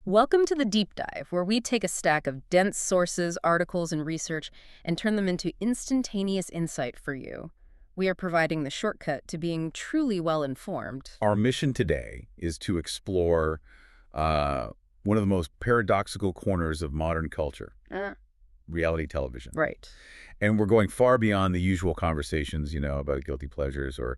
Welcome to the Deep Dive, where we take a stack of dense sources, articles, and research and turn them into instantaneous insight for you. We are providing the shortcut to being truly well-informed. Our mission today is to explore one of the most paradoxical corners of modern culture, reality television. Right. And we're going far beyond the usual conversations, about guilty pleasures or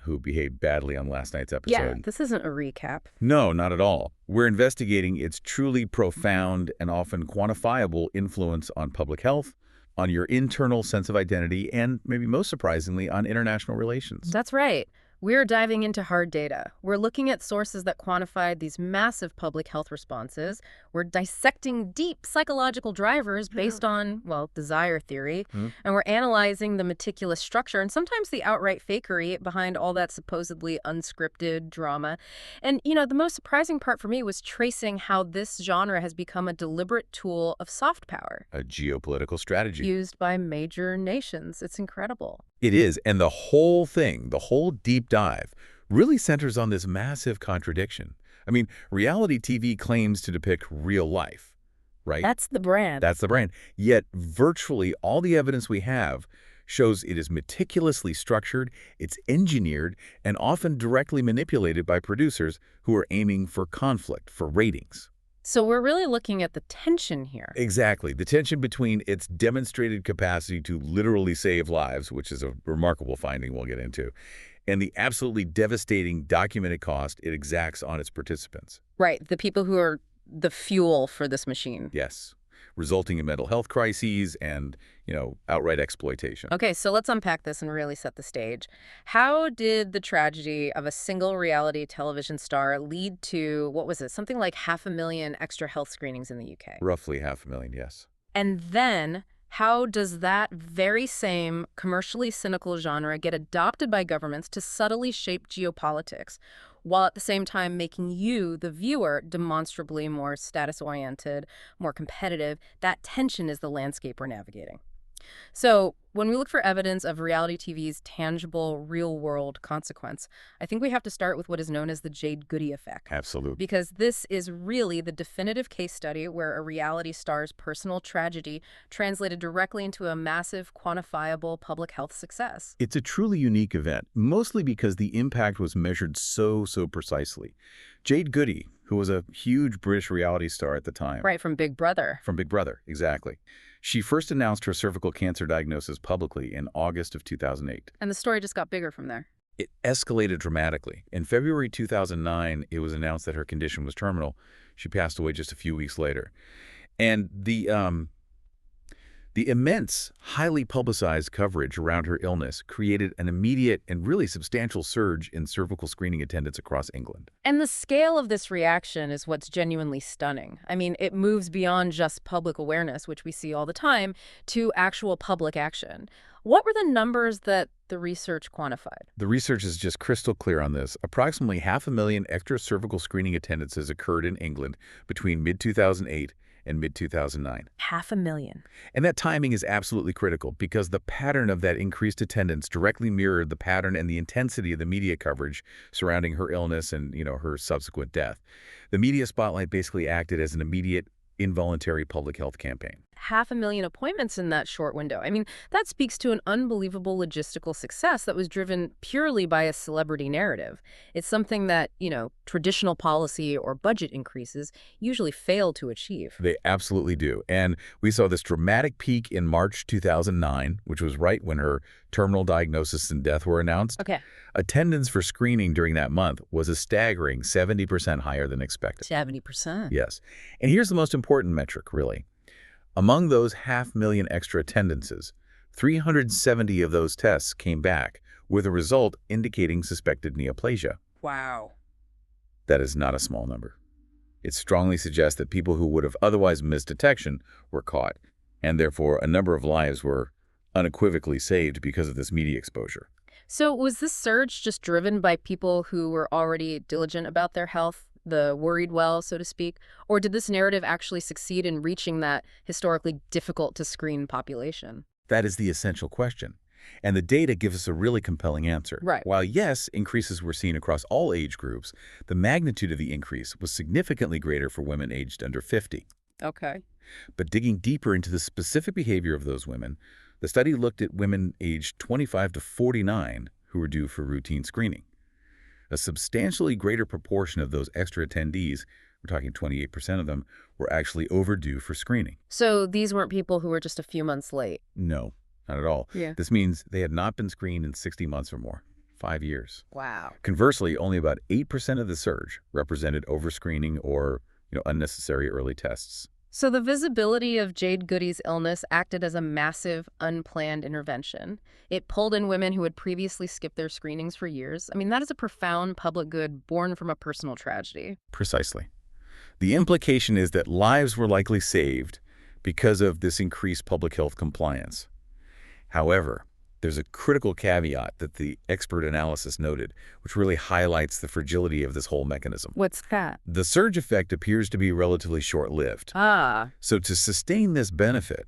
who behaved badly on last night's episode. Yeah, this isn't a recap. No, not at all. We're investigating its truly profound and often quantifiable influence on public health, on your internal sense of identity, and maybe most surprisingly, on international relations. That's right. We're diving into hard data. We're looking at sources that quantified these massive public health responses. We're dissecting deep psychological drivers based on, well, desire theory. And we're analyzing the meticulous structure and sometimes the outright fakery behind all that supposedly unscripted drama. And, the most surprising part for me was tracing how this genre has become a deliberate tool of soft power. A geopolitical strategy. Used by major nations. It's incredible. It is, and the whole thing, the whole deep dive, really centers on this massive contradiction. I mean, reality TV claims to depict real life, right? That's the brand. That's the brand. Yet virtually all the evidence we have shows it is meticulously structured, it's engineered, and often directly manipulated by producers who are aiming for conflict, for ratings. So we're really looking at the tension here. Exactly. The tension between its demonstrated capacity to literally save lives, which is a remarkable finding we'll get into, and the absolutely devastating documented cost it exacts on its participants. Right. The people who are the fuel for this machine. Yes. Resulting in mental health crises and, outright exploitation. Okay, so let's unpack this and really set the stage. How did the tragedy of a single reality television star lead to, what was it, something like 500,000 extra health screenings in the UK? Roughly 500,000, yes. And then how does that very same commercially cynical genre get adopted by governments to subtly shape geopolitics, while at the same time making you, the viewer, demonstrably more status-oriented, more competitive? That tension is the landscape we're navigating. So when we look for evidence of reality TV's tangible, real-world consequence, I think we have to start with what is known as the Jade Goody effect. Absolutely. Because this is really the definitive case study where a reality star's personal tragedy translated directly into a massive, quantifiable public health success. It's a truly unique event, mostly because the impact was measured so precisely. Jade Goody, who was a huge British reality star at the time. Right, from Big Brother. From Big Brother, exactly. She first announced her cervical cancer diagnosis publicly in August of 2008. And the story just got bigger from there. It escalated dramatically. In February 2009, it was announced that her condition was terminal. She passed away just a few weeks later. And the immense, highly publicized coverage around her illness created an immediate and really substantial surge in cervical screening attendance across England. And the scale of this reaction is what's genuinely stunning. I mean, it moves beyond just public awareness, which we see all the time, to actual public action. What were the numbers that the research quantified? The research is just crystal clear on this. Approximately 500,000 extra cervical screening attendances occurred in England between mid-2008 and mid-2009. 500,000. And that timing is absolutely critical because the pattern of that increased attendance directly mirrored the pattern and the intensity of the media coverage surrounding her illness and, her subsequent death. The media spotlight basically acted as an immediate, involuntary public health campaign. 500,000 appointments in that short window. I mean, that speaks to an unbelievable logistical success that was driven purely by a celebrity narrative. It's something that, traditional policy or budget increases usually fail to achieve. They absolutely do. And we saw this dramatic peak in March 2009, which was right when her terminal diagnosis and death were announced. Okay. Attendance for screening during that month was a staggering 70% higher than expected. 70%? Yes. And here's the most important metric, really. Among those 500,000 extra attendances, 370 of those tests came back with a result indicating suspected neoplasia. Wow. That is not a small number. It strongly suggests that people who would have otherwise missed detection were caught, and therefore a number of lives were unequivocally saved because of this media exposure. So was this surge just driven by people who were already diligent about their health, the worried well, so to speak? Or did this narrative actually succeed in reaching that historically difficult to screen population? That is the essential question. And the data gives us a really compelling answer. Right. While yes, increases were seen across all age groups, the magnitude of the increase was significantly greater for women aged under 50. Okay. But digging deeper into the specific behavior of those women, the study looked at women aged 25 to 49 who were due for routine screening. A substantially greater proportion of those extra attendees, we're talking 28% of them, were actually overdue for screening. So these weren't people who were just a few months late. No, not at all. Yeah. This means they had not been screened in 60 months or more, 5 years. Wow. Conversely, only about 8% of the surge represented overscreening or unnecessary early tests. So the visibility of Jade Goody's illness acted as a massive, unplanned intervention. It pulled in women who had previously skipped their screenings for years. I mean, that is a profound public good born from a personal tragedy. Precisely. The implication is that lives were likely saved because of this increased public health compliance. However, there's a critical caveat that the expert analysis noted, which really highlights the fragility of this whole mechanism. What's that? The surge effect appears to be relatively short-lived. Ah. So to sustain this benefit,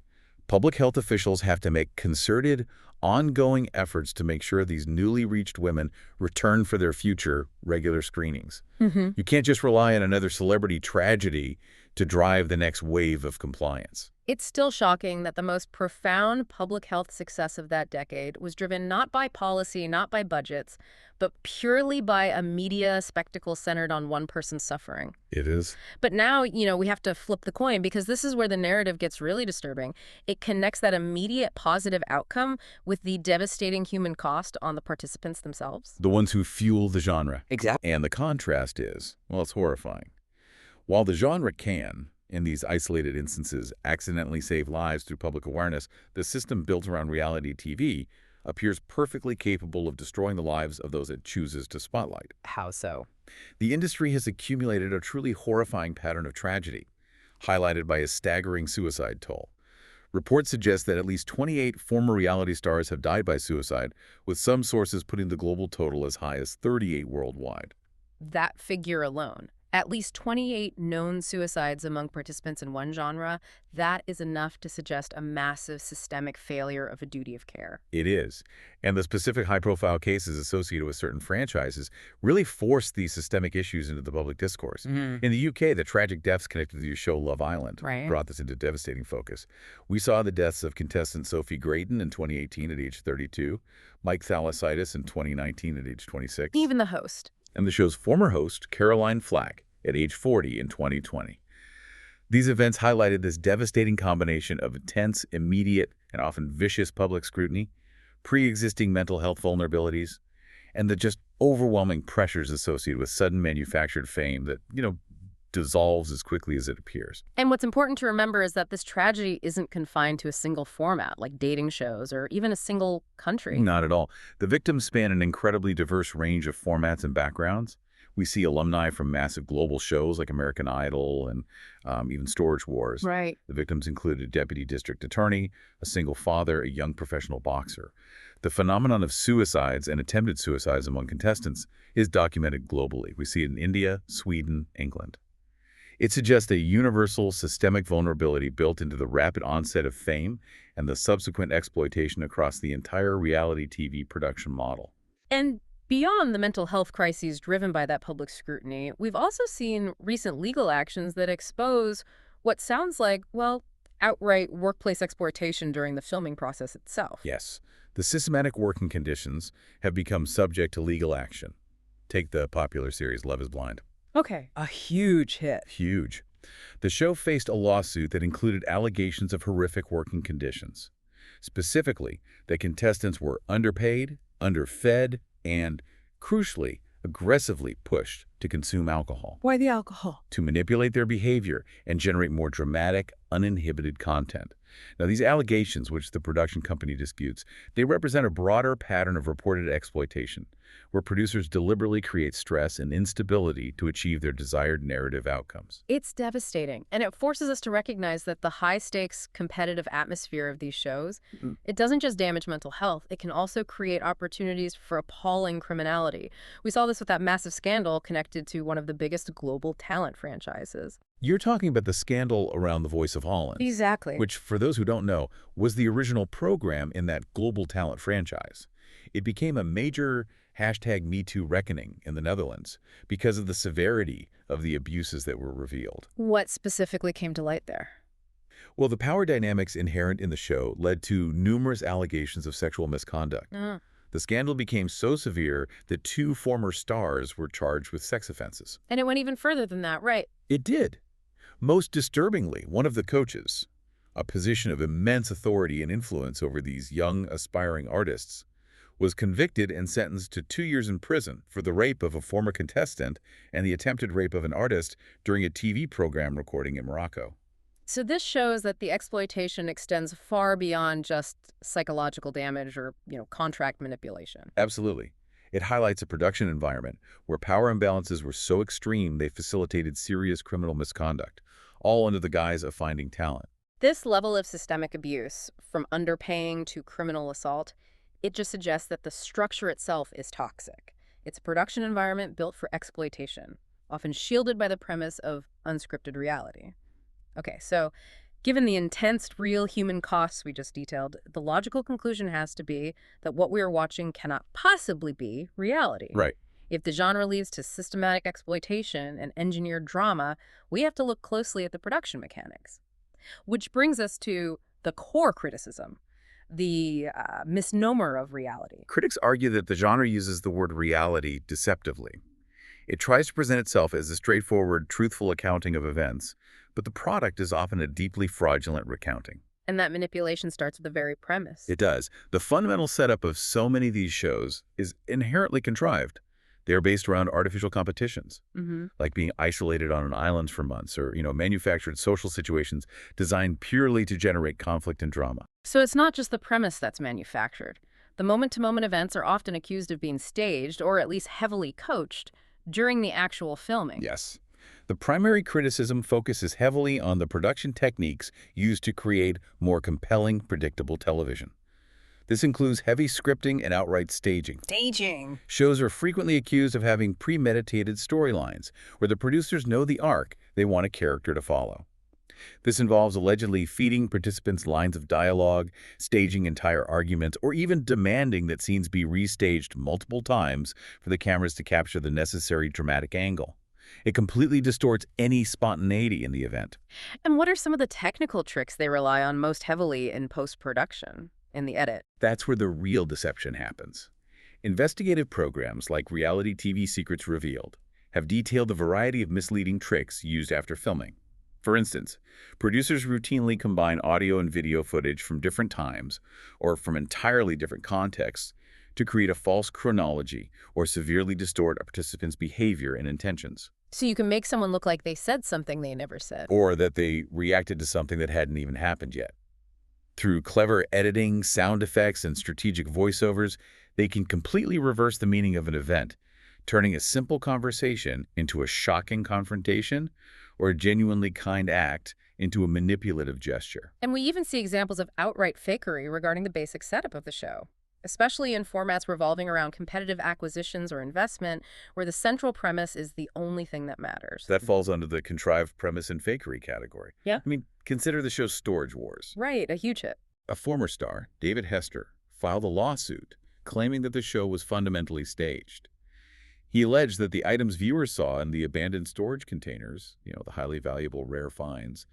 public health officials have to make concerted, ongoing efforts to make sure these newly reached women return for their future regular screenings. You can't just rely on another celebrity tragedy to drive the next wave of compliance. It's still shocking that the most profound public health success of that decade was driven not by policy, not by budgets, but purely by a media spectacle centered on one person's suffering. It is. But now, we have to flip the coin because this is where the narrative gets really disturbing. It connects that immediate positive outcome with the devastating human cost on the participants themselves. The ones who fuel the genre. Exactly. And the contrast is, well, it's horrifying. While the genre can, in these isolated instances, accidentally save lives through public awareness, the system built around reality TV appears perfectly capable of destroying the lives of those it chooses to spotlight. How so? The industry has accumulated a truly horrifying pattern of tragedy, highlighted by a staggering suicide toll. Reports suggest that at least 28 former reality stars have died by suicide, with some sources putting the global total as high as 38 worldwide. That figure alone, at least 28 known suicides among participants in one genre, that is enough to suggest a massive systemic failure of a duty of care. It is. And the specific high-profile cases associated with certain franchises really forced these systemic issues into the public discourse. In the UK, the tragic deaths connected to the show Love Island brought this into devastating focus. We saw the deaths of contestant Sophie Graydon in 2018 at age 32, Mike Thalassitis in 2019 at age 26. Even the host. And the show's former host, Caroline Flack, at age 40 in 2020. These events highlighted this devastating combination of intense, immediate, and often vicious public scrutiny, pre-existing mental health vulnerabilities, and the just overwhelming pressures associated with sudden manufactured fame that, dissolves as quickly as it appears. And what's important to remember is that this tragedy isn't confined to a single format, like dating shows or even a single country. Not at all. The victims span an incredibly diverse range of formats and backgrounds. We see alumni from massive global shows like American Idol and even Storage Wars. Right. The victims included a deputy district attorney, a single father, a young professional boxer. The phenomenon of suicides and attempted suicides among contestants is documented globally. We see it in India, Sweden, England. It suggests a universal systemic vulnerability built into the rapid onset of fame and the subsequent exploitation across the entire reality TV production model. And beyond the mental health crises driven by that public scrutiny, we've also seen recent legal actions that expose what sounds like, outright workplace exploitation during the filming process itself. Yes, the systematic working conditions have become subject to legal action. Take the popular series Love is Blind. Okay. A huge hit. Huge. The show faced a lawsuit that included allegations of horrific working conditions. Specifically, that contestants were underpaid, underfed, and, crucially, aggressively pushed to consume alcohol, Why the alcohol? to manipulate their behavior and generate more dramatic, uninhibited content. Now, these allegations, which the production company disputes, they represent a broader pattern of reported exploitation, where producers deliberately create stress and instability to achieve their desired narrative outcomes. It's devastating, and it forces us to recognize that the high-stakes, competitive atmosphere of these shows, Mm. it doesn't just damage mental health, it can also create opportunities for appalling criminality. We saw this with that massive scandal connected to one of the biggest global talent franchises. You're talking about the scandal around The Voice of Holland, Exactly. which, for those who don't know, was the original program in that global talent franchise. It became a major #MeToo reckoning in the Netherlands because of the severity of the abuses that were revealed. What specifically came to light there? Well, the power dynamics inherent in the show led to numerous allegations of sexual misconduct. Uh, The scandal became so severe that 2 former stars were charged with sex offenses. and it went even further than that, right? It did. Most disturbingly, one of the coaches, a position of immense authority and influence over these young, aspiring artists, was convicted and sentenced to 2 years in prison for the rape of a former contestant and the attempted rape of an artist during a TV program recording in Morocco. So this shows that the exploitation extends far beyond just psychological damage or, contract manipulation. Absolutely. It highlights a production environment where power imbalances were so extreme they facilitated serious criminal misconduct, all under the guise of finding talent. This level of systemic abuse, from underpaying to criminal assault, it just suggests that the structure itself is toxic. It's a production environment built for exploitation, often shielded by the premise of unscripted reality. Okay, so given the intense real human costs we just detailed, the logical conclusion has to be that what we are watching cannot possibly be reality. Right. If the genre leads to systematic exploitation and engineered drama, we have to look closely at the production mechanics. Which brings us to the core criticism, the misnomer of reality. Critics argue that the genre uses the word reality deceptively. It tries to present itself as a straightforward, truthful accounting of events, but the product is often a deeply fraudulent recounting. And that manipulation starts with the very premise. It does. The fundamental setup of so many of these shows is inherently contrived. They are based around artificial competitions, like being isolated on an island for months or, manufactured social situations designed purely to generate conflict and drama. So it's not just the premise that's manufactured. The moment-to-moment events are often accused of being staged or at least heavily coached during the actual filming. Yes. The primary criticism focuses heavily on the production techniques used to create more compelling, predictable television. This includes heavy scripting and outright staging. Staging. Shows are frequently accused of having premeditated storylines, where the producers know the arc they want a character to follow. This involves allegedly feeding participants lines of dialogue, staging entire arguments, or even demanding that scenes be restaged multiple times for the cameras to capture the necessary dramatic angle. It completely distorts any spontaneity in the event. And what are some of the technical tricks they rely on most heavily in post-production, in the edit? That's where the real deception happens. Investigative programs like Reality TV Secrets Revealed have detailed the variety of misleading tricks used after filming. For instance, producers routinely combine audio and video footage from different times or from entirely different contexts to create a false chronology or severely distort a participant's behavior and intentions. So you can make someone look like they said something they never said. Or that they reacted to something that hadn't even happened yet. Through clever editing, sound effects, and strategic voiceovers, they can completely reverse the meaning of an event, turning a simple conversation into a shocking confrontation or a genuinely kind act into a manipulative gesture. And we even see examples of outright fakery regarding the basic setup of the show, especially in formats revolving around competitive acquisitions or investment, where the central premise is the only thing that matters. That falls under the contrived premise and fakery category. Yeah. Consider the show Storage Wars. Right, a huge hit. A former star, David Hester, filed a lawsuit claiming that the show was fundamentally staged. He alleged that the items viewers saw in the abandoned storage containers, the highly valuable rare finds,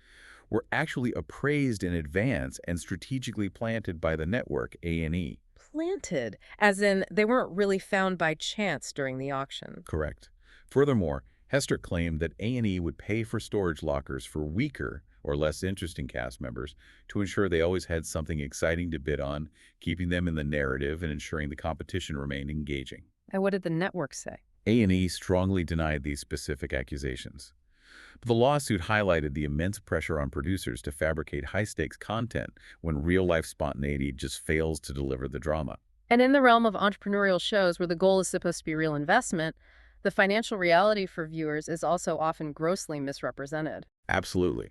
were actually appraised in advance and strategically planted by the network A&E. Planted, as in they weren't really found by chance during the auction. Correct. Furthermore, Hester claimed that A&E would pay for storage lockers for weaker or less interesting cast members to ensure they always had something exciting to bid on, keeping them in the narrative and ensuring the competition remained engaging. And what did the network say? A&E strongly denied these specific accusations. But the lawsuit highlighted the immense pressure on producers to fabricate high-stakes content when real-life spontaneity just fails to deliver the drama. And in the realm of entrepreneurial shows where the goal is supposed to be real investment, the financial reality for viewers is also often grossly misrepresented. Absolutely.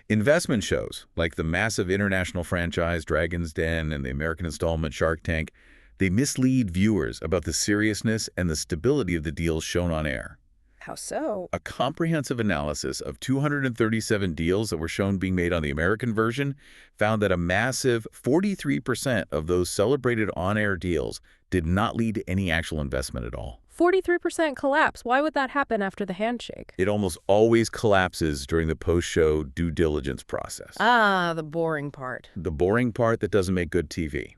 Investment shows, like the massive international franchise Dragon's Den and the American installment Shark Tank, they mislead viewers about the seriousness and the stability of the deals shown on air. How so? A comprehensive analysis of 237 deals that were shown being made on the American version found that a massive 43% of those celebrated on-air deals did not lead to any actual investment at all. 43% collapse. Why would that happen after the handshake? It almost always collapses during the post-show due diligence process. Ah, the boring part. The boring part that doesn't make good TV.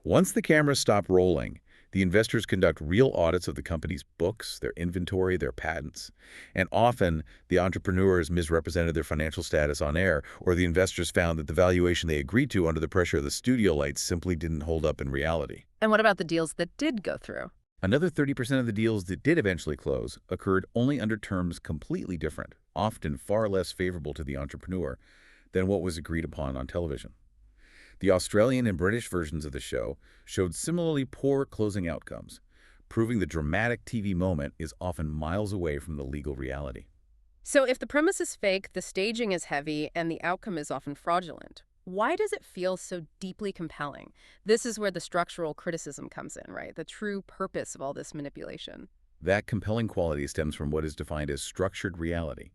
Once the cameras stop rolling, the investors conduct real audits of the company's books, their inventory, their patents. And often, the entrepreneurs misrepresented their financial status on air, or the investors found that the valuation they agreed to under the pressure of the studio lights simply didn't hold up in reality. And what about the deals that did go through? Another 30% of the deals that did eventually close occurred only under terms completely different, often far less favorable to the entrepreneur than what was agreed upon on television. The Australian and British versions of the show showed similarly poor closing outcomes, proving the dramatic TV moment is often miles away from the legal reality. So if the premise is fake, the staging is heavy, and the outcome is often fraudulent, why does it feel so deeply compelling? This is where the structural criticism comes in, right? The true purpose of all this manipulation. That compelling quality stems from what is defined as structured reality.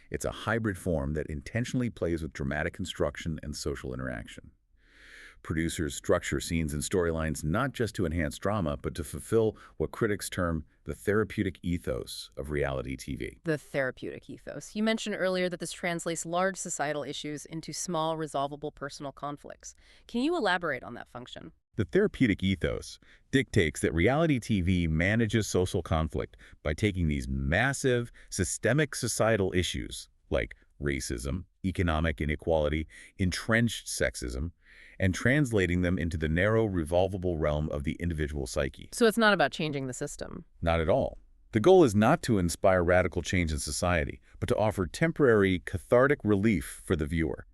It's a hybrid form that intentionally plays with dramatic construction and social interaction. Producers structure scenes and storylines not just to enhance drama, but to fulfill what critics term the therapeutic ethos of reality TV. The therapeutic ethos. You mentioned earlier that this translates large societal issues into small, resolvable personal conflicts. Can you elaborate on that function? The therapeutic ethos dictates that reality TV manages social conflict by taking these massive, systemic societal issues like racism, economic inequality, entrenched sexism, and translating them into the narrow, revolvable realm of the individual psyche. So it's not about changing the system. Not at all. The goal is not to inspire radical change in society, but to offer temporary, cathartic relief for the viewer.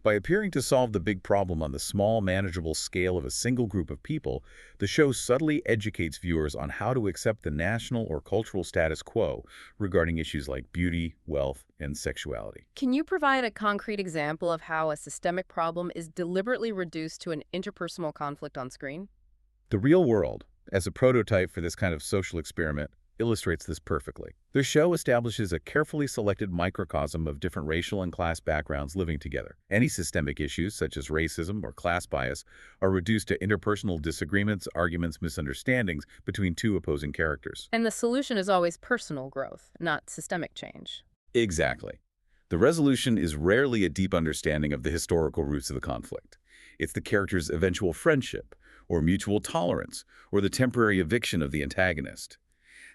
By appearing to solve the big problem on the small, manageable scale of a single group of people, the show subtly educates viewers on how to accept the national or cultural status quo regarding issues like beauty, wealth, and sexuality. Can you provide a concrete example of how a systemic problem is deliberately reduced to an interpersonal conflict on screen? The real world, as a prototype for this kind of social experiment, illustrates this perfectly. The show establishes a carefully selected microcosm of different racial and class backgrounds living together. Any systemic issues, such as racism or class bias, are reduced to interpersonal disagreements, arguments, misunderstandings between two opposing characters. And the solution is always personal growth, not systemic change. Exactly. The resolution is rarely a deep understanding of the historical roots of the conflict. It's the character's eventual friendship, or mutual tolerance, or the temporary eviction of the antagonist.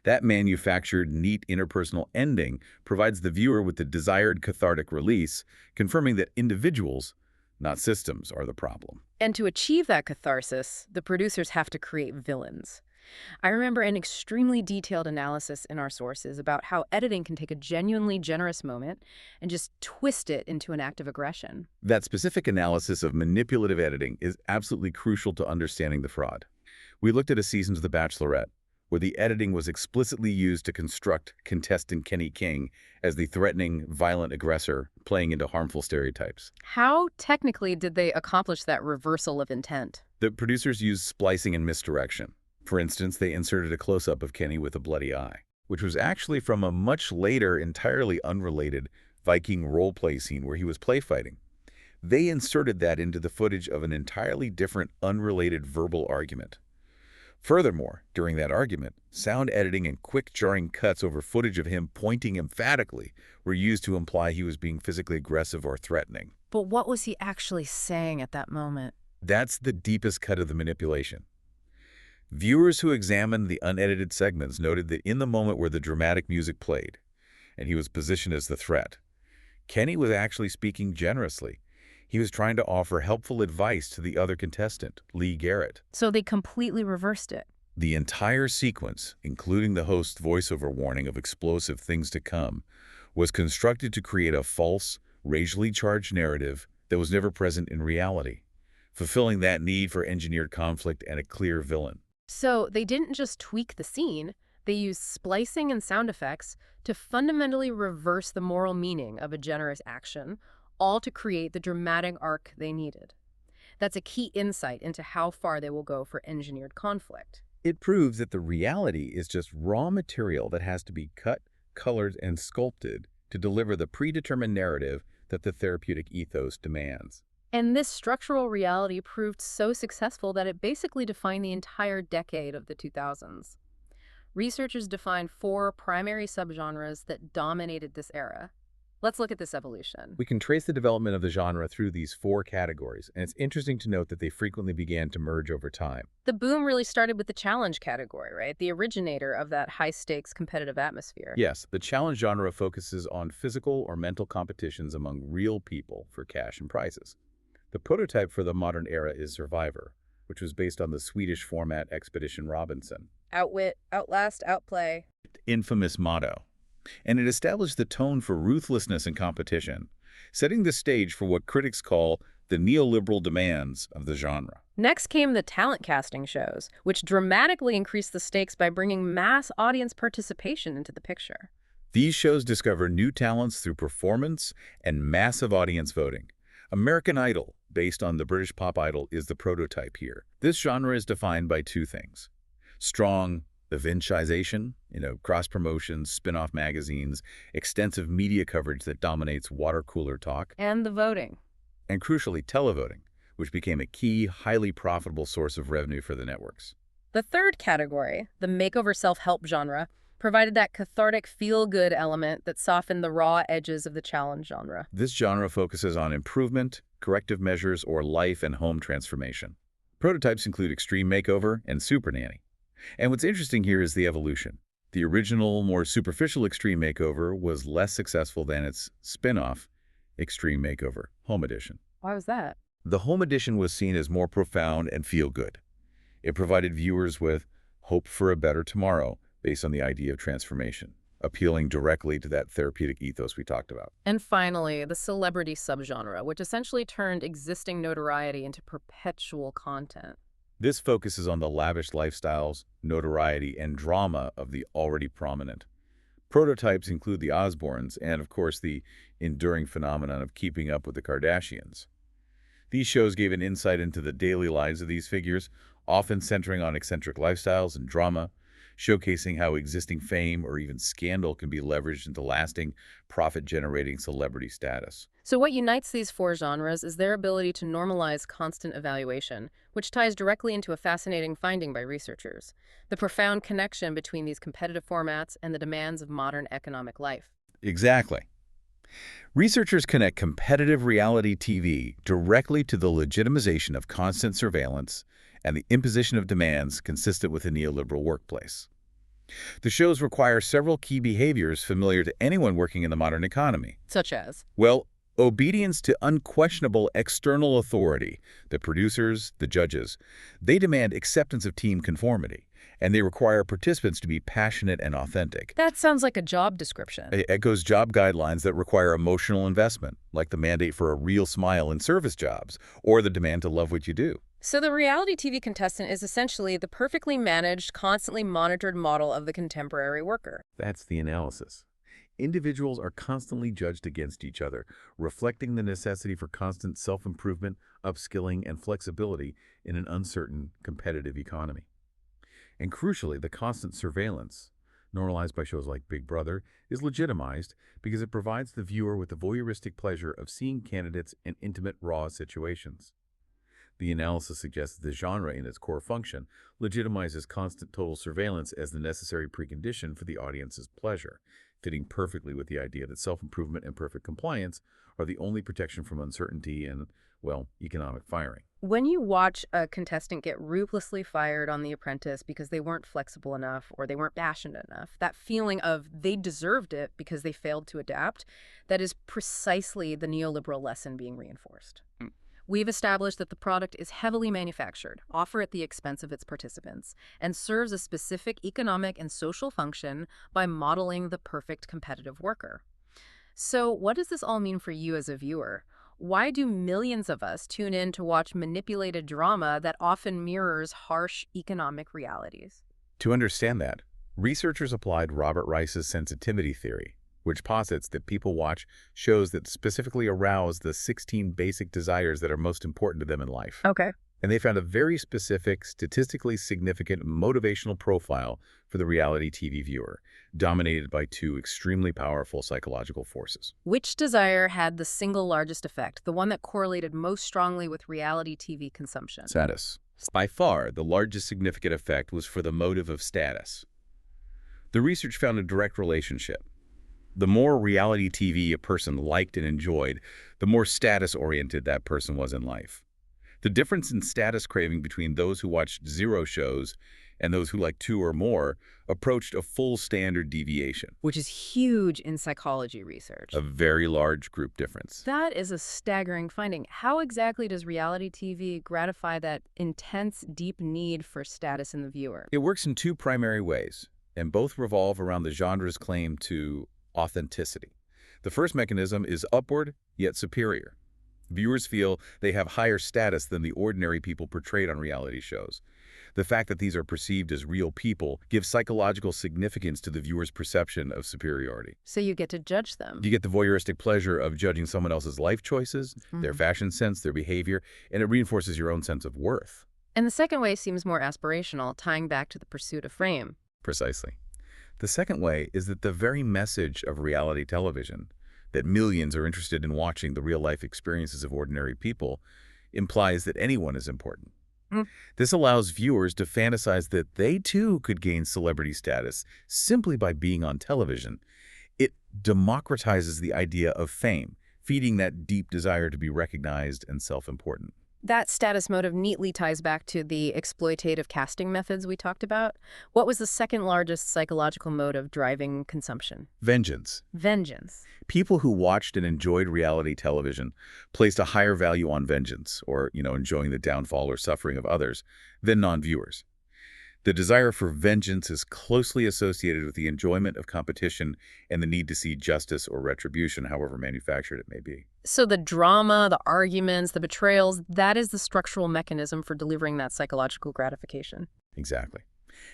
That manufactured, neat interpersonal ending provides the viewer with the desired cathartic release, confirming that individuals, not systems, are the problem. And to achieve that catharsis, the producers have to create villains. I remember an extremely detailed analysis in our sources about how editing can take a genuinely generous moment and just twist it into an act of aggression. That specific analysis of manipulative editing is absolutely crucial to understanding the fraud. We looked at a season of The Bachelorette, where the editing was explicitly used to construct contestant Kenny King as the threatening, violent aggressor, playing into harmful stereotypes. How technically did they accomplish that reversal of intent? The producers used splicing and misdirection. For instance, they inserted a close-up of Kenny with a bloody eye, which was actually from a much later, entirely unrelated Viking role-play scene where he was play fighting. They inserted that into the footage of an entirely different, unrelated verbal argument. Furthermore, during that argument, sound editing and quick jarring cuts over footage of him pointing emphatically were used to imply he was being physically aggressive or threatening. But what was he actually saying at that moment? That's the deepest cut of the manipulation. Viewers who examined the unedited segments noted that in the moment where the dramatic music played, and he was positioned as the threat, Kenny was actually speaking generously. He was trying to offer helpful advice to the other contestant, Lee Garrett. So they completely reversed it. The entire sequence, including the host's voiceover warning of explosive things to come, was constructed to create a false, racially charged narrative that was never present in reality. fulfilling that need for engineered conflict and a clear villain. So they didn't just tweak the scene, they used splicing and sound effects to fundamentally reverse the moral meaning of a generous action, all to create the dramatic arc they needed. That's a key insight into how far they will go for engineered conflict. It proves that the reality is just raw material that has to be cut, colored, and sculpted to deliver the predetermined narrative that the therapeutic ethos demands. And this structural reality proved so successful that it basically defined the entire decade of the 2000s. Researchers defined 4 primary subgenres that dominated this era. Let's look at this evolution. We can trace the development of the genre through these 4 categories, and it's interesting to note that they frequently began to merge over time. The boom really started with the challenge category, right? The originator of that high-stakes competitive atmosphere. Yes, the challenge genre focuses on physical or mental competitions among real people for cash and prizes. The prototype for the modern era is Survivor, which was based on the Swedish format Expedition Robinson. Outwit, outlast, outplay. Infamous motto. And it established the tone for ruthlessness and competition, setting the stage for what critics call the neoliberal demands of the genre. Next came the talent casting shows, which dramatically increased the stakes by bringing mass audience participation into the picture. These shows discover new talents through performance and massive audience voting. American Idol, based on the British pop idol, is the prototype here. This genre is defined by 2 things: strong eventualization, cross-promotions, spin-off magazines, extensive media coverage that dominates water cooler talk, And the voting. and crucially, televoting, which became a key, highly profitable source of revenue for the networks. The third category, the makeover self-help genre, provided that cathartic feel-good element that softened the raw edges of the challenge genre. This genre focuses on improvement, corrective measures, or life and home transformation. Prototypes include Extreme Makeover and Super Nanny. And what's interesting here is the evolution. The original, more superficial Extreme Makeover was less successful than its spin-off, Extreme Makeover Home Edition. Why was that? The Home Edition was seen as more profound and feel-good. It provided viewers with hope for a better tomorrow based on the idea of transformation, appealing directly to that therapeutic ethos we talked about. And finally, the celebrity subgenre, which essentially turned existing notoriety into perpetual content. This focuses on the lavish lifestyles, notoriety, and drama of the already prominent. Prototypes include the Osbournes and, of course, the enduring phenomenon of Keeping Up with the Kardashians. These shows gave an insight into the daily lives of these figures, often centering on eccentric lifestyles and drama, showcasing how existing fame or even scandal can be leveraged into lasting, profit-generating celebrity status. So what unites these 4 genres is their ability to normalize constant evaluation, which ties directly into a fascinating finding by researchers: the profound connection between these competitive formats and the demands of modern economic life. Exactly. Researchers connect competitive reality TV directly to the legitimization of constant surveillance and the imposition of demands consistent with a neoliberal workplace. The shows require several key behaviors familiar to anyone working in the modern economy. Such as? Well, obedience to unquestionable external authority, the producers, the judges. They demand acceptance of team conformity, and they require participants to be passionate and authentic. That sounds like a job description. It echoes job guidelines that require emotional investment, like the mandate for a real smile in service jobs, or the demand to love what you do. So the reality TV contestant is essentially the perfectly managed, constantly monitored model of the contemporary worker. That's the analysis. Individuals are constantly judged against each other, reflecting the necessity for constant self-improvement, upskilling, and flexibility in an uncertain, competitive economy. And crucially, the constant surveillance, normalized by shows like Big Brother, is legitimized because it provides the viewer with the voyeuristic pleasure of seeing candidates in intimate, raw situations. The analysis suggests that the genre, in its core function, legitimizes constant total surveillance as the necessary precondition for the audience's pleasure, fitting perfectly with the idea that self-improvement and perfect compliance are the only protection from uncertainty and, well, economic firing. When you watch a contestant get ruthlessly fired on The Apprentice because they weren't flexible enough or they weren't passionate enough, that feeling of they deserved it because they failed to adapt, that is precisely the neoliberal lesson being reinforced. We've established that the product is heavily manufactured, often at the expense of its participants, and serves a specific economic and social function by modeling the perfect competitive worker. So what does this all mean for you as a viewer? Why do millions of us tune in to watch manipulated drama that often mirrors harsh economic realities? To understand that, researchers applied Robert Rice's sensitivity theory, which posits that people watch shows that specifically arouse the 16 basic desires that are most important to them in life. Okay. And they found a very specific, statistically significant motivational profile for the reality TV viewer, dominated by two extremely powerful psychological forces. Which desire had the single largest effect, the one that correlated most strongly with reality TV consumption? Status. By far, the largest significant effect was for the motive of status. The research found a direct relationship. The more reality TV a person liked and enjoyed, the more status-oriented that person was in life. The difference in status craving between those who watched 0 shows and those who liked 2 or more approached a full standard deviation, Which is huge in psychology research. a very large group difference. That is a staggering finding. How exactly does reality TV gratify that intense, deep need for status in the viewer? It works in 2 primary ways, and both revolve around the genre's claim to authenticity. The first mechanism is upward, yet superior. Viewers feel they have higher status than the ordinary people portrayed on reality shows. The fact that these are perceived as real people gives psychological significance to the viewer's perception of superiority. So you get to judge them. You get the voyeuristic pleasure of judging someone else's life choices, their fashion sense, their behavior, and it reinforces your own sense of worth. And the second way seems more aspirational, tying back to the pursuit of fame. Precisely. The second way is that the very message of reality television, that millions are interested in watching the real-life experiences of ordinary people, implies that anyone is important. This allows viewers to fantasize that they too could gain celebrity status simply by being on television. It democratizes the idea of fame, feeding that deep desire to be recognized and self-important. That status motive neatly ties back to the exploitative casting methods we talked about. What was the second largest psychological motive driving consumption? Vengeance. Vengeance. People who watched and enjoyed reality television placed a higher value on vengeance, or, enjoying the downfall or suffering of others, than non-viewers. The desire for vengeance is closely associated with the enjoyment of competition and the need to see justice or retribution, however manufactured it may be. So the drama, the arguments, the betrayals, that is the structural mechanism for delivering that psychological gratification. Exactly.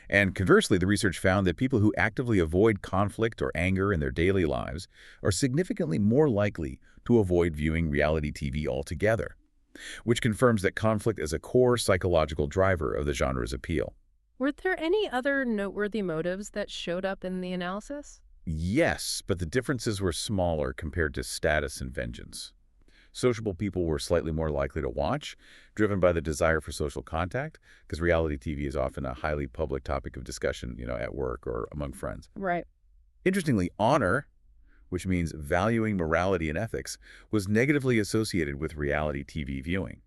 And conversely, the research found that people who actively avoid conflict or anger in their daily lives are significantly more likely to avoid viewing reality TV altogether, which confirms that conflict is a core psychological driver of the genre's appeal. Were there any other noteworthy motives that showed up in the analysis? Yes, but the differences were smaller compared to status and vengeance. Sociable people were slightly more likely to watch, driven by the desire for social contact, because reality TV is often a highly public topic of discussion, at work or among friends. Right. Interestingly, honor, which means valuing morality and ethics, was negatively associated with reality TV viewing,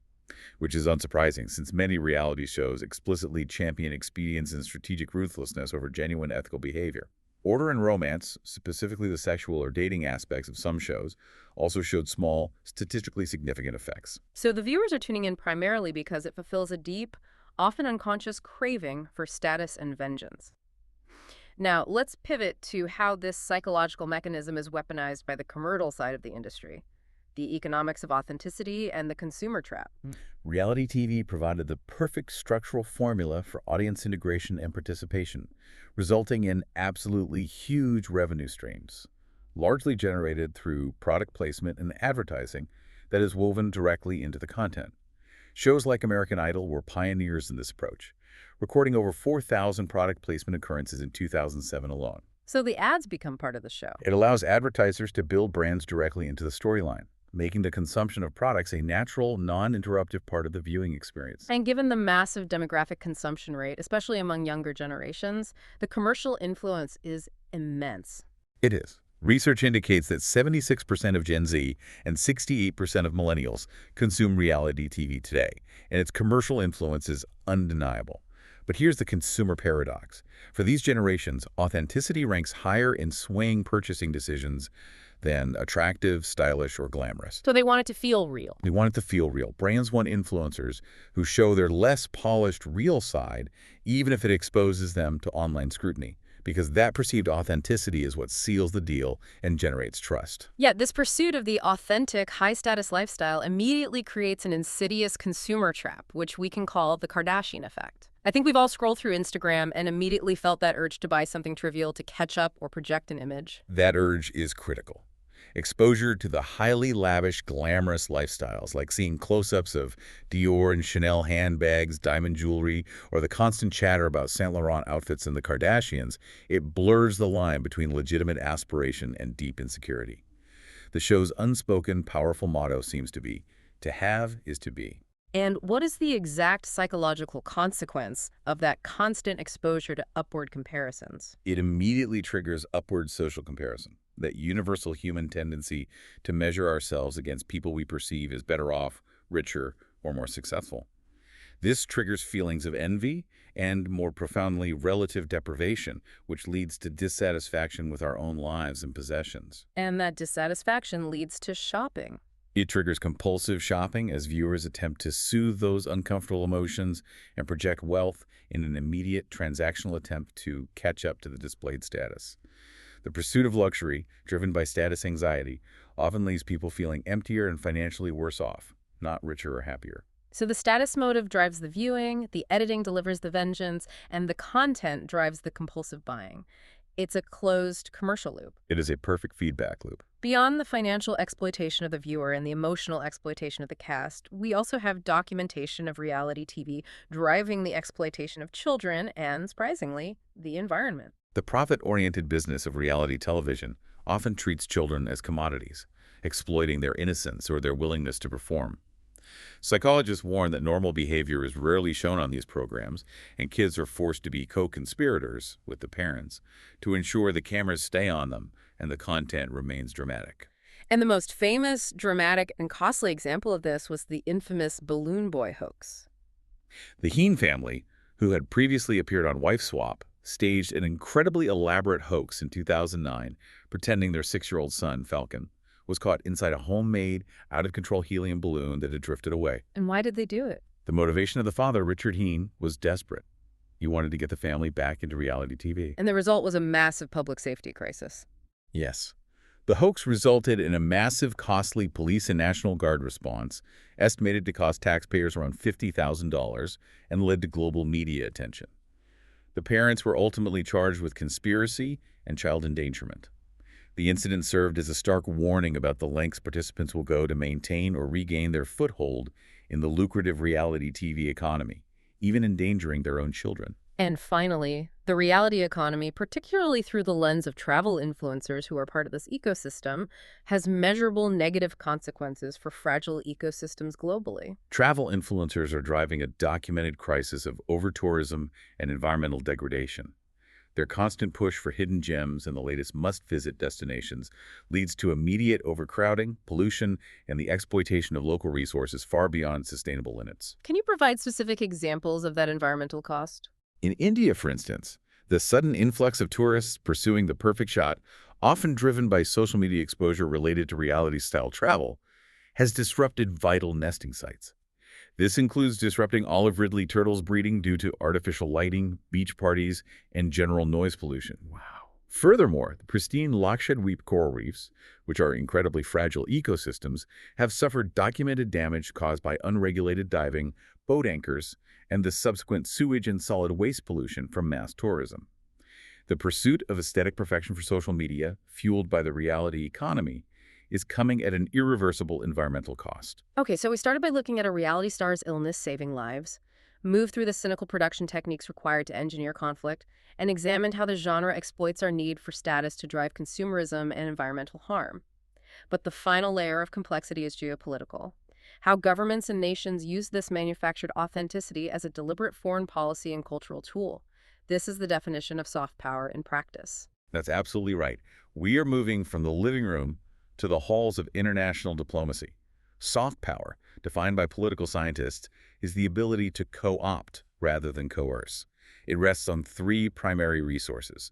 which is unsurprising since many reality shows explicitly champion expedience and strategic ruthlessness over genuine ethical behavior. Order and romance, specifically the sexual or dating aspects of some shows, also showed small, statistically significant effects. So the viewers are tuning in primarily because it fulfills a deep, often unconscious craving for status and vengeance. Now, let's pivot to how this psychological mechanism is weaponized by the commercial side of the industry, the economics of authenticity and the consumer trap. Reality TV provided the perfect structural formula for audience integration and participation, resulting in absolutely huge revenue streams, largely generated through product placement and advertising that is woven directly into the content. Shows like American Idol were pioneers in this approach, recording over 4,000 product placement occurrences in 2007 alone. So the ads become part of the show. It allows advertisers to build brands directly into the storyline, making the consumption of products a natural, non-interruptive part of the viewing experience. And given the massive demographic consumption rate, especially among younger generations, the commercial influence is immense. It is. Research indicates that 76% of Gen Z and 68% of millennials consume reality TV today, and its commercial influence is undeniable. But here's the consumer paradox. For these generations, authenticity ranks higher in swaying purchasing decisions than attractive, stylish, or glamorous. So they want it to feel real. They want it to feel real. Brands want influencers who show their less polished, real side, even if it exposes them to online scrutiny, because that perceived authenticity is what seals the deal and generates trust. Yet this pursuit of the authentic, high-status lifestyle immediately creates an insidious consumer trap, which we can call the Kardashian effect. I think we've all scrolled through Instagram and immediately felt that urge to buy something trivial to catch up or project an image. That urge is critical. Exposure to the highly lavish, glamorous lifestyles, like seeing close-ups of Dior and Chanel handbags, diamond jewelry, or the constant chatter about Saint Laurent outfits in the Kardashians, it blurs the line between legitimate aspiration and deep insecurity. The show's unspoken, powerful motto seems to be, "To have is to be." And what is the exact psychological consequence of that constant exposure to upward comparisons? It immediately triggers upward social comparison, that universal human tendency to measure ourselves against people we perceive as better off, richer, or more successful. This triggers feelings of envy and, more profoundly, relative deprivation, which leads to dissatisfaction with our own lives and possessions. And that dissatisfaction leads to shopping. It triggers compulsive shopping as viewers attempt to soothe those uncomfortable emotions and project wealth in an immediate transactional attempt to catch up to the displayed status. The pursuit of luxury, driven by status anxiety, often leaves people feeling emptier and financially worse off, not richer or happier. So the status motive drives the viewing, the editing delivers the vengeance, and the content drives the compulsive buying. It's a closed commercial loop. It is a perfect feedback loop. Beyond the financial exploitation of the viewer and the emotional exploitation of the cast, we also have documentation of reality TV driving the exploitation of children and, surprisingly, the environment. The profit-oriented business of reality television often treats children as commodities, exploiting their innocence or their willingness to perform. Psychologists warn that normal behavior is rarely shown on these programs, and kids are forced to be co-conspirators with the parents to ensure the cameras stay on them and the content remains dramatic. And the most famous, dramatic, and costly example of this was the infamous Balloon Boy hoax. The Heen family, who had previously appeared on Wife Swap, staged an incredibly elaborate hoax in 2009, pretending their 6-year-old son, Falcon, was caught inside a homemade, out-of-control helium balloon that had drifted away. And why did they do it? The motivation of the father, Richard Heen, was desperate. He wanted to get the family back into reality TV. And the result was a massive public safety crisis. Yes. The hoax resulted in a massive, costly police and National Guard response, estimated to cost taxpayers around $50,000, and led to global media attention. The parents were ultimately charged with conspiracy and child endangerment. The incident served as a stark warning about the lengths participants will go to maintain or regain their foothold in the lucrative reality TV economy, even endangering their own children. And finally, the reality economy, particularly through the lens of travel influencers who are part of this ecosystem, has measurable negative consequences for fragile ecosystems globally. Travel influencers are driving a documented crisis of over-tourism and environmental degradation. Their constant push for hidden gems and the latest must-visit destinations leads to immediate overcrowding, pollution, and the exploitation of local resources far beyond sustainable limits. Can you provide specific examples of that environmental cost? In India, for instance, the sudden influx of tourists pursuing the perfect shot, often driven by social media exposure related to reality-style travel, has disrupted vital nesting sites. This includes disrupting olive ridley turtles breeding due to artificial lighting, beach parties, and general noise pollution. Wow. Furthermore, the pristine Lakshadweep coral reefs, which are incredibly fragile ecosystems, have suffered documented damage caused by unregulated diving, boat anchors, and the subsequent sewage and solid waste pollution from mass tourism. The pursuit of aesthetic perfection for social media, fueled by the reality economy, is coming at an irreversible environmental cost. Okay, so we started by looking at a reality star's illness saving lives, moved through the cynical production techniques required to engineer conflict, and examined how the genre exploits our need for status to drive consumerism and environmental harm. But the final layer of complexity is geopolitical. How governments and nations use this manufactured authenticity as a deliberate foreign policy and cultural tool. This is the definition of soft power in practice. That's absolutely right. We are moving from the living room to the halls of international diplomacy. Soft power, defined by political scientists, is the ability to co-opt rather than coerce. It rests on 3 primary resources: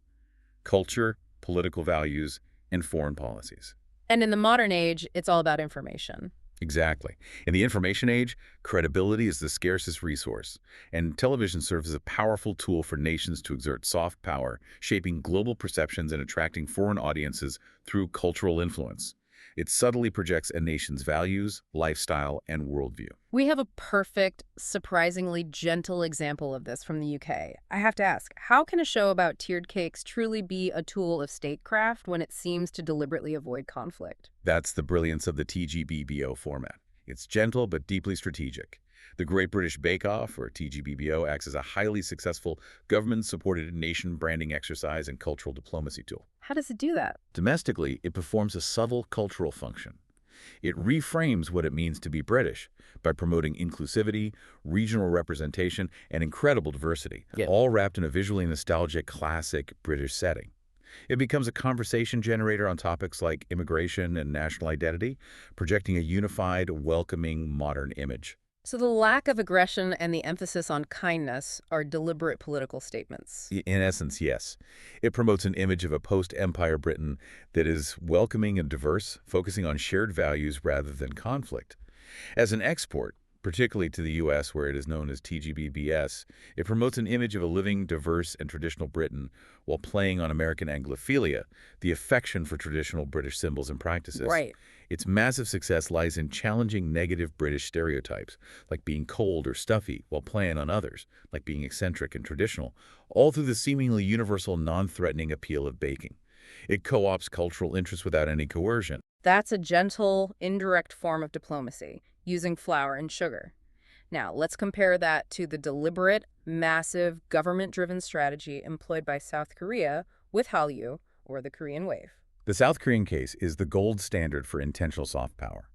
culture, political values, and foreign policies. And in the modern age, it's all about information. Exactly. In the information age, credibility is the scarcest resource, and television serves as a powerful tool for nations to exert soft power, shaping global perceptions and attracting foreign audiences through cultural influence. It subtly projects a nation's values, lifestyle, and worldview. We have a perfect, surprisingly gentle example of this from the UK. I have to ask, how can a show about tiered cakes truly be a tool of statecraft when it seems to deliberately avoid conflict? That's the brilliance of the TGBBO format. It's gentle but deeply strategic. The Great British Bake Off, or TGBBO, acts as a highly successful government-supported nation branding exercise and cultural diplomacy tool. How does it do that? Domestically, it performs a subtle cultural function. It reframes what it means to be British by promoting inclusivity, regional representation, and incredible diversity, Yeah. all wrapped in a visually nostalgic, classic British setting. It becomes a conversation generator on topics like immigration and national identity, projecting a unified, welcoming, modern image. So the lack of aggression and the emphasis on kindness are deliberate political statements. In essence, yes. It promotes an image of a post-Empire Britain that is welcoming and diverse, focusing on shared values rather than conflict. As an export, particularly to the U.S., where it is known as TGBBS, it promotes an image of a living, diverse, and traditional Britain while playing on American Anglophilia, the affection for traditional British symbols and practices. Right. Its massive success lies in challenging negative British stereotypes, like being cold or stuffy, while playing on others, like being eccentric and traditional, all through the seemingly universal, non-threatening appeal of baking. It co-opts cultural interests without any coercion. That's a gentle, indirect form of diplomacy, using flour and sugar. Now, let's compare that to the deliberate, massive, government-driven strategy employed by South Korea with Hallyu, or the Korean Wave. The South Korean case is the gold standard for intentional soft power,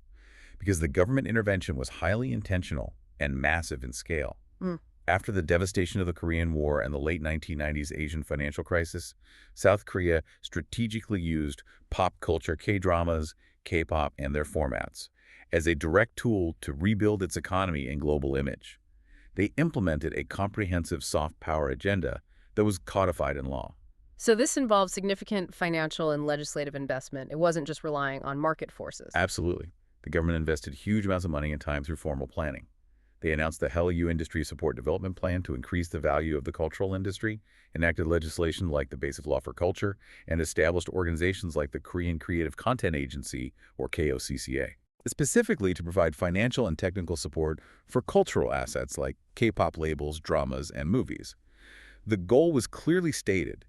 because the government intervention was highly intentional and massive in scale. Mm. After the devastation of the Korean War and the late 1990s Asian financial crisis, South Korea strategically used pop culture K-dramas, K-pop, and their formats as a direct tool to rebuild its economy and global image. They implemented a comprehensive soft power agenda that was codified in law. So this involved significant financial and legislative investment. It wasn't just relying on market forces. Absolutely. The government invested huge amounts of money and time through formal planning. They announced the Hallyu Industry Support Development Plan to increase the value of the cultural industry, enacted legislation like the Basic Law for Culture, and established organizations like the Korean Creative Content Agency, or KOCCA, specifically to provide financial and technical support for cultural assets like K-pop labels, dramas, and movies. The goal was clearly stated: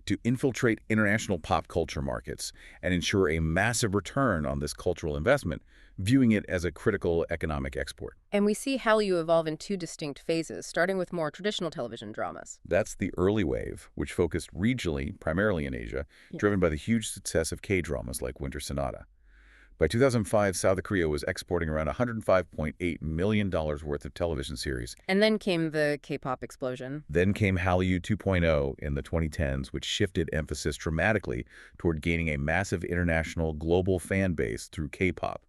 to infiltrate international pop culture markets and ensure a massive return on this cultural investment, viewing it as a critical economic export. And we see Hallyu evolve in two distinct phases, starting with more traditional television dramas. That's the early wave, which focused regionally, primarily in Asia, driven by the huge success of K-dramas like Winter Sonata. By 2005, South Korea was exporting around $105.8 million worth of television series. And then came the K-pop explosion. Then came Hallyu 2.0 in the 2010s, which shifted emphasis dramatically toward gaining a massive international global fan base through K-pop,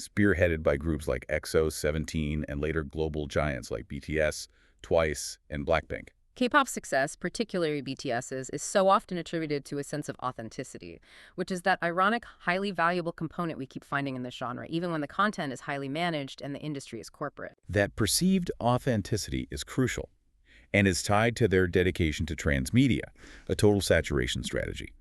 spearheaded by groups like EXO, 17, and later global giants like BTS, Twice, and Blackpink. K-pop success, particularly BTS's, is so often attributed to a sense of authenticity, which is that ironic, highly valuable component we keep finding in this genre, even when the content is highly managed and the industry is corporate. That perceived authenticity is crucial and is tied to their dedication to transmedia, a total saturation strategy.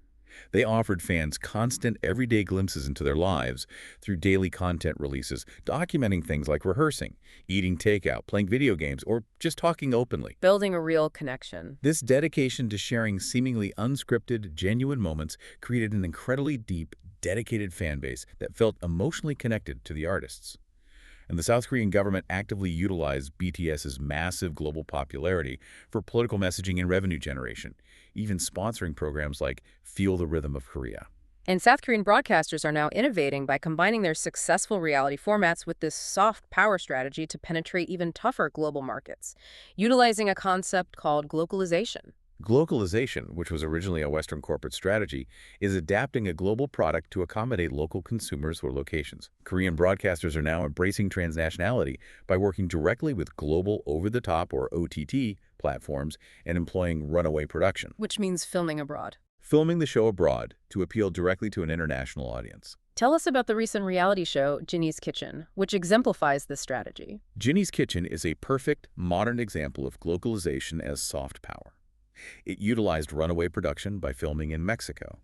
They offered fans constant, everyday glimpses into their lives through daily content releases, documenting things like rehearsing, eating takeout, playing video games, or just talking openly. Building a real connection. This dedication to sharing seemingly unscripted, genuine moments created an incredibly deep, dedicated fan base that felt emotionally connected to the artists. And the South Korean government actively utilized BTS's massive global popularity for political messaging and revenue generation, even sponsoring programs like Feel the Rhythm of Korea. And South Korean broadcasters are now innovating by combining their successful reality formats with this soft power strategy to penetrate even tougher global markets, utilizing a concept called globalization. Globalization, which was originally a Western corporate strategy, is adapting a global product to accommodate local consumers or locations. Korean broadcasters are now embracing transnationality by working directly with global over-the-top or OTT platforms and employing runaway production, Which means filming abroad. filming the show abroad to appeal directly to an international audience. Tell us about the recent reality show, Ginny's Kitchen, which exemplifies this strategy. Ginny's Kitchen is a perfect, modern example of globalization as soft power. It utilized runaway production by filming in Mexico.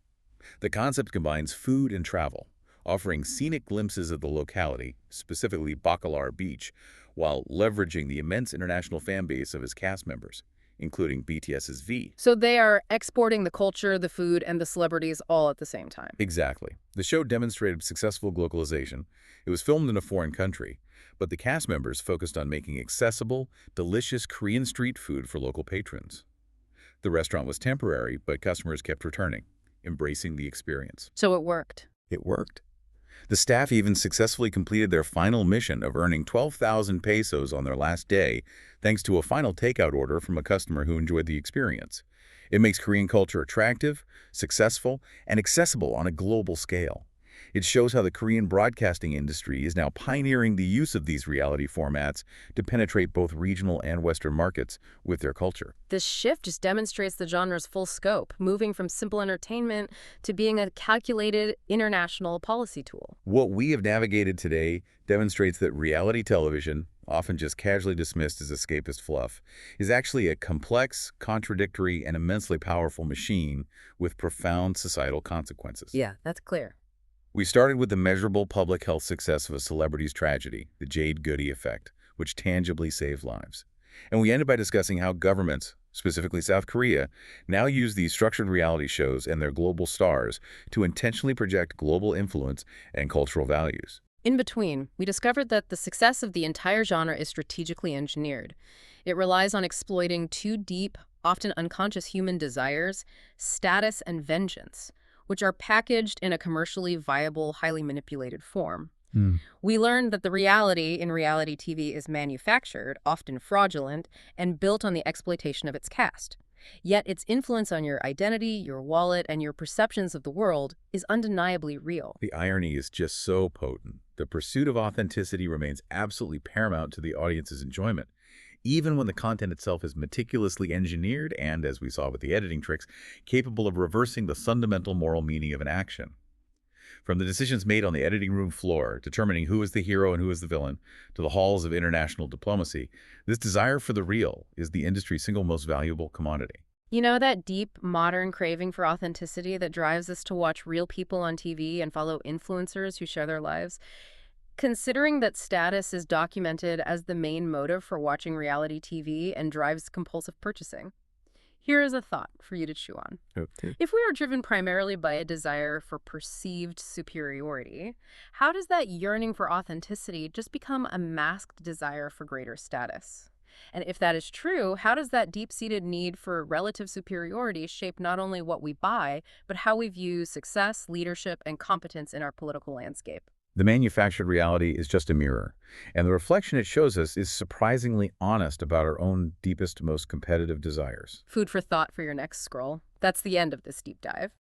The concept combines food and travel, offering scenic glimpses of the locality, specifically Bacalar Beach, while leveraging the immense international fan base of its cast members, including BTS's V. So they are exporting the culture, the food, and the celebrities all at the same time. Exactly. The show demonstrated successful globalization. It was filmed in a foreign country, but the cast members focused on making accessible, delicious Korean street food for local patrons. The restaurant was temporary, but customers kept returning, embracing the experience. So it worked. It worked. The staff even successfully completed their final mission of earning 12,000 pesos on their last day, thanks to a final takeout order from a customer who enjoyed the experience. It makes Korean culture attractive, successful, and accessible on a global scale. It shows how the Korean broadcasting industry is now pioneering the use of these reality formats to penetrate both regional and Western markets with their culture. This shift just demonstrates the genre's full scope, moving from simple entertainment to being a calculated international policy tool. What we have navigated today demonstrates that reality television, often just casually dismissed as escapist fluff, is actually a complex, contradictory, and immensely powerful machine with profound societal consequences. Yeah, that's clear. We started with the measurable public health success of a celebrity's tragedy, the Jade Goody effect, which tangibly saved lives. And we ended by discussing how governments, specifically South Korea, now use these structured reality shows and their global stars to intentionally project global influence and cultural values. In between, we discovered that the success of the entire genre is strategically engineered. It relies on exploiting two deep, often unconscious human desires, status and vengeance, which are packaged in a commercially viable, highly manipulated form. We learned that the reality in reality TV is manufactured, often fraudulent, and built on the exploitation of its cast. Yet its influence on your identity, your wallet, and your perceptions of the world is undeniably real. The irony is just so potent. The pursuit of authenticity remains absolutely paramount to the audience's enjoyment, even when the content itself is meticulously engineered and, as we saw with the editing tricks, capable of reversing the fundamental moral meaning of an action. From the decisions made on the editing room floor, determining who is the hero and who is the villain, to the halls of international diplomacy, this desire for the real is the industry's single most valuable commodity. You know that deep, modern craving for authenticity that drives us to watch real people on TV and follow influencers who share their lives? Considering that status is documented as the main motive for watching reality TV and drives compulsive purchasing, here is a thought for you to chew on. Okay. If we are driven primarily by a desire for perceived superiority, how does that yearning for authenticity just become a masked desire for greater status? And if that is true, how does that deep-seated need for relative superiority shape not only what we buy, but how we view success, leadership, and competence in our political landscape? The manufactured reality is just a mirror, and the reflection it shows us is surprisingly honest about our own deepest, most competitive desires. Food for thought for your next scroll. That's the end of this deep dive.